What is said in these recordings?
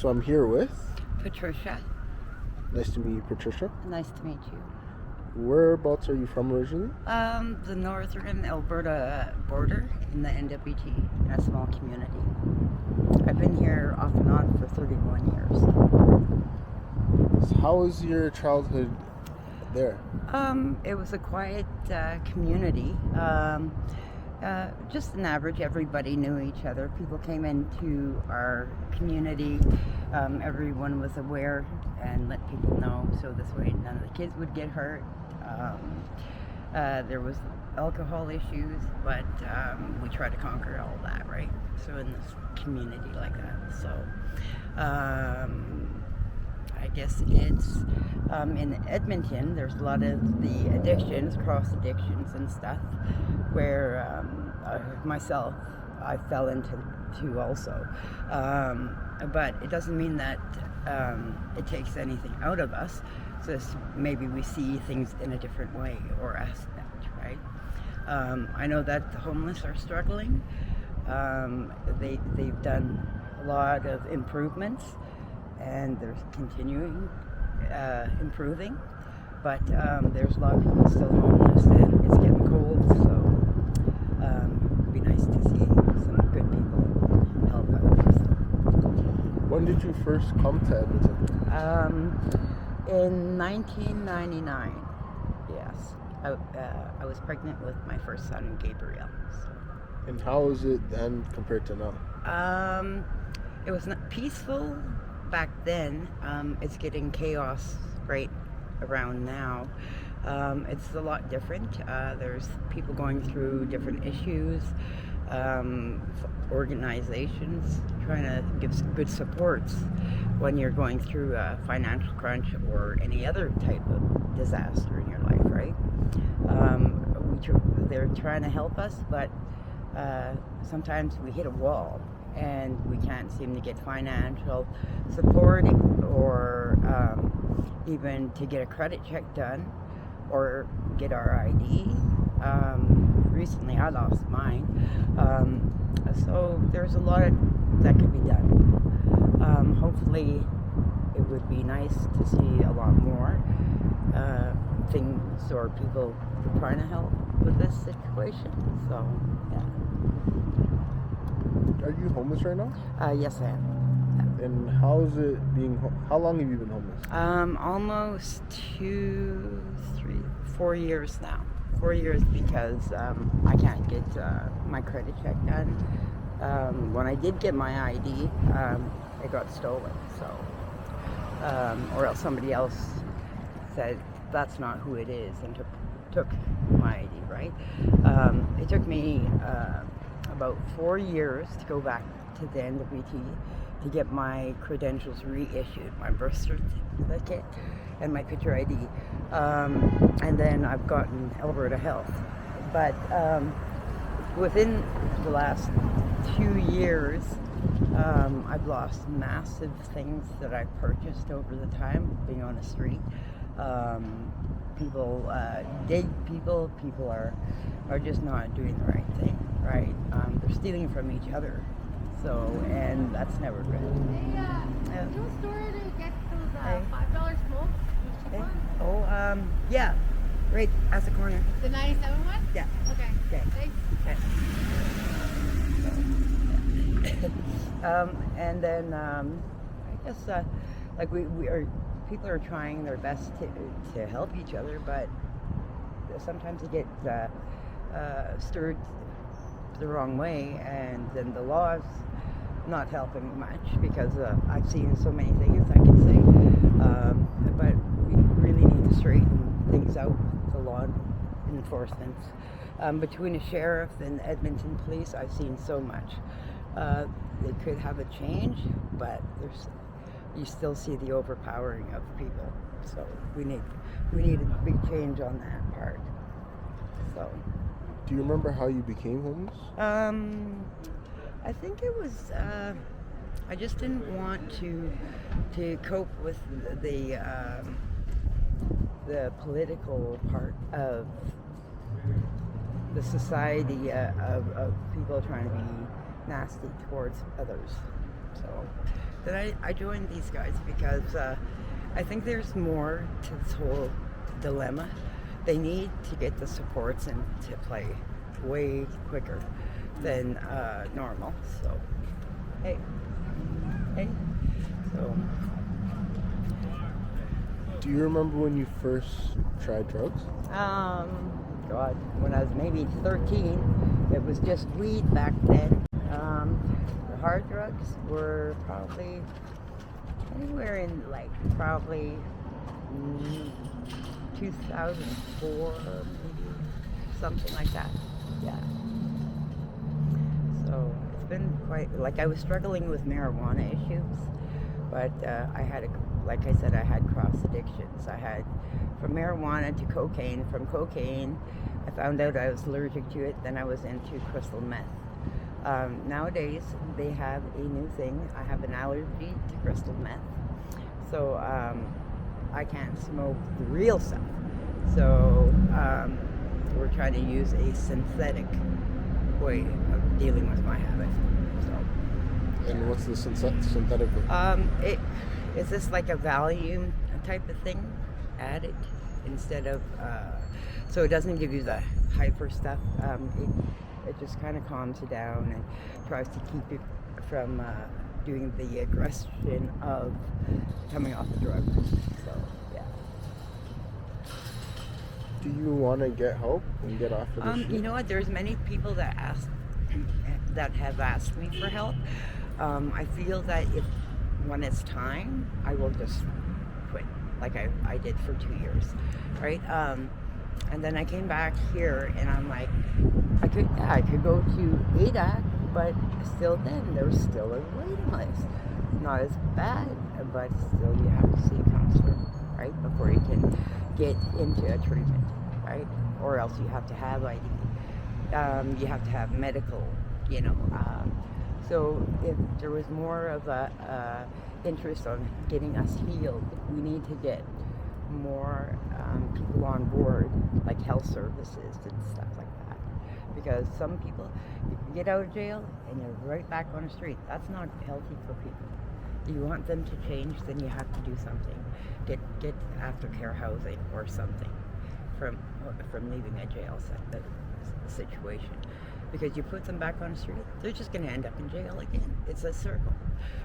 So I'm here with... Patricia. Nice to meet you, Patricia. Nice to meet you. Whereabouts are you from originally? The northern Alberta border in the NWT, in a small community. I've been here off and on for 31 years. So how was your childhood there? It was a quiet community. Just an average, everybody knew each other. People came into our community. Everyone was aware and let people know, so this way none of the kids would get hurt. There was alcohol issues, but we tried to conquer all that, right? So in this community like that. So I guess it's in Edmonton, there's a lot of the addictions, cross addictions and stuff, where myself, I fell into also. But it doesn't mean that it takes anything out of us. So maybe we see things in a different way or aspect, right? I know that the homeless are struggling. They've done a lot of improvements, and they're continuing improving. But there's a lot of people still homeless, and it's getting cold, so it'd be nice to see some good people help out. When did you first come to Edmonton? In 1999, yes. I was pregnant with my first son, Gabriel. So. And how was it then compared to now? It was not peaceful back then. It's getting chaos right around now. It's a lot different. There's people going through different issues, organizations trying to give good supports when you're going through a financial crunch or any other type of disaster in your life, right? They're trying to help us, but sometimes we hit a wall and we can't seem to get financial support or even to get a credit check done or get our ID. Recently I lost mine. So there's a lot that could be done. Hopefully it would be nice to see a lot more things or people trying to help with this situation. So, yeah. Are you homeless right now? Yes, I am. And how is it how long have you been homeless? Almost 2, 3, 4 years now. 4 years because I can't get my credit check done. When I did get my ID, it got stolen. So, or else somebody else said that's not who it is and took my ID, right? It took me about 4 years to go back to the NWT to get my credentials reissued, my birth certificate and my picture ID. And then I've gotten Alberta Health. But within the last 2 years, I've lost massive things that I've purchased over the time being on the street. People dig people are just not doing the right thing, right? They're stealing from each other. So, and that's never good. Hey, do a store to get those $5 smokes? Hey. Oh, yeah, right at the corner. The 97 one? Yeah. Okay. Okay. Thanks. Okay. And then I guess like people are trying their best to help each other, but sometimes they get stirred the wrong way, and then the law's not helping much because I've seen so many things I can say, but we really need to straighten things out with the law enforcement. Between the sheriff and Edmonton police, I've seen so much. They could have a change, but you still see the overpowering of people. So we need a big change on that part. So. Do you remember how you became homeless? I think it was I just didn't want to cope with the political part of the society of people trying to be nasty towards others. So Then I joined these guys because I think there's more to this whole dilemma. They need to get the supports into play way quicker than normal. So, hey, so. Do you remember when you first tried drugs? God, when I was maybe 13, it was just weed back then. The hard drugs were probably anywhere in like probably 2004, maybe something like that. Yeah. So it's been quite, like I was struggling with marijuana issues, but I had, like I said, I had cross addictions. I had from marijuana to cocaine. From cocaine, I found out I was allergic to it. Then I was into crystal meth. Nowadays, they have a new thing. I have an allergy to crystal meth. So I can't smoke the real stuff. So we're trying to use a synthetic way of dealing with my habit. So. And what's the synthetic? Is this like a Valium type of thing added instead of, so it doesn't give you the hyper stuff. It just kind of calms you down and tries to keep you from doing the aggression of coming off the drug. So, yeah. Do you want to get help and get off of this shit? You know what? There's many people that have asked me for help. I feel that when it's time, I will just quit, like I did for 2 years, right? And then I came back here, and I'm like, I could go to ADAC, but still then, there's still a waiting list. Not as bad, but still you have to see a counselor, right, before you can get into a treatment, right? Or else you have to have ID. You have to have medical, you know. So if there was more of a interest on getting us healed, we need to get more people on board, like health services and stuff like that. Because some people, you can get out of jail and you're right back on the street. That's not healthy for people. If you want them to change, then you have to do something. Get aftercare housing or something from leaving a jail situation. Because you put them back on the street, they're just going to end up in jail again. It's a circle,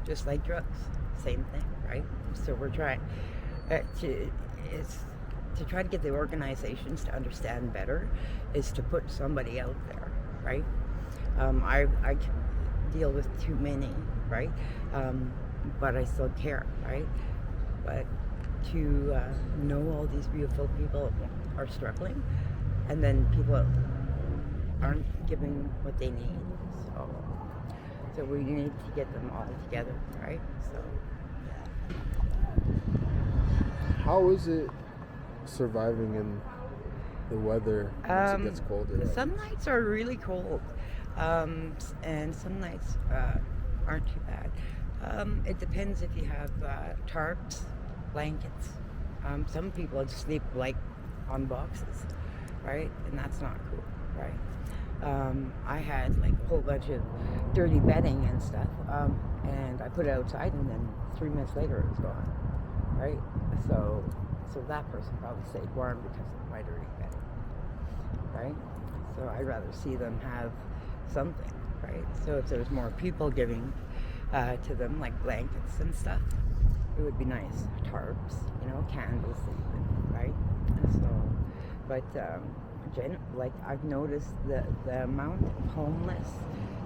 just like drugs. Same thing, right? So we're trying to try to get the organizations to understand better, is to put somebody out there, right? I deal with too many, right? But I still care, right? But to know all these beautiful people are struggling, and then people aren't giving what they need, so we need to get them all together, right? So how is it surviving in the weather once it gets colder? Some nights are really cold, and some nights aren't too bad. It depends if you have tarps, blankets. Some people sleep like on boxes, right? And that's not cool, right? I had like a whole bunch of dirty bedding and stuff, and I put it outside, and then 3 minutes later it was gone, right? So that person probably stayed warm because of my dirty bedding, right? So I'd rather see them have something, right? So if there's more people giving to them, like blankets and stuff, it would be nice. Tarps, you know, candles even, right? So, but like I've noticed the amount of homeless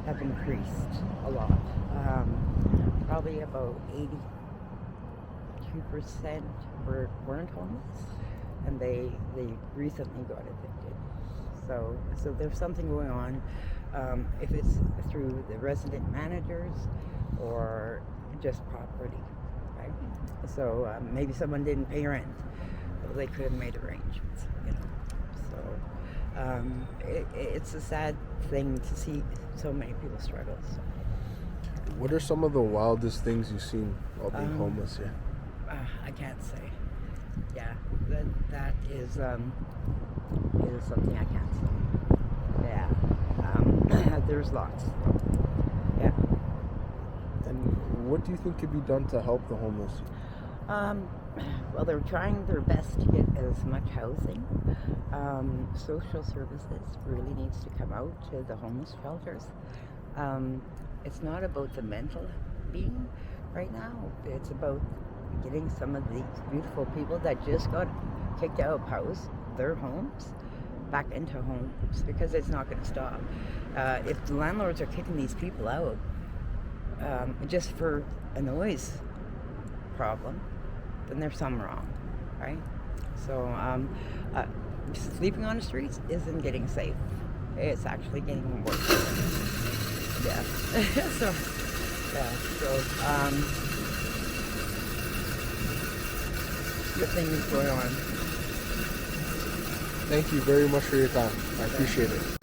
have increased a lot. Probably about 82% weren't homeless, and they recently got evicted. So there's something going on. If it's through the resident managers or just property, right? So maybe someone didn't pay rent, but they could have made arrangements, you know. So it's a sad thing to see so many people struggle. So. What are some of the wildest things you've seen while being homeless here? I can't say. Yeah, that is something I can't say. Yeah, there's lots. Yeah. And what do you think could be done to help the homeless? Well, they're trying their best to get as much housing. Social services really needs to come out to the homeless shelters. It's not about the mental being right now. It's about getting some of these beautiful people that just got kicked out of their homes, back into homes, because it's not going to stop. If the landlords are kicking these people out just for a noise problem, then there's something wrong, right? So sleeping on the streets isn't getting safe. It's actually getting worse. Yeah. So good things going on. Thank you very much for your time. I appreciate it.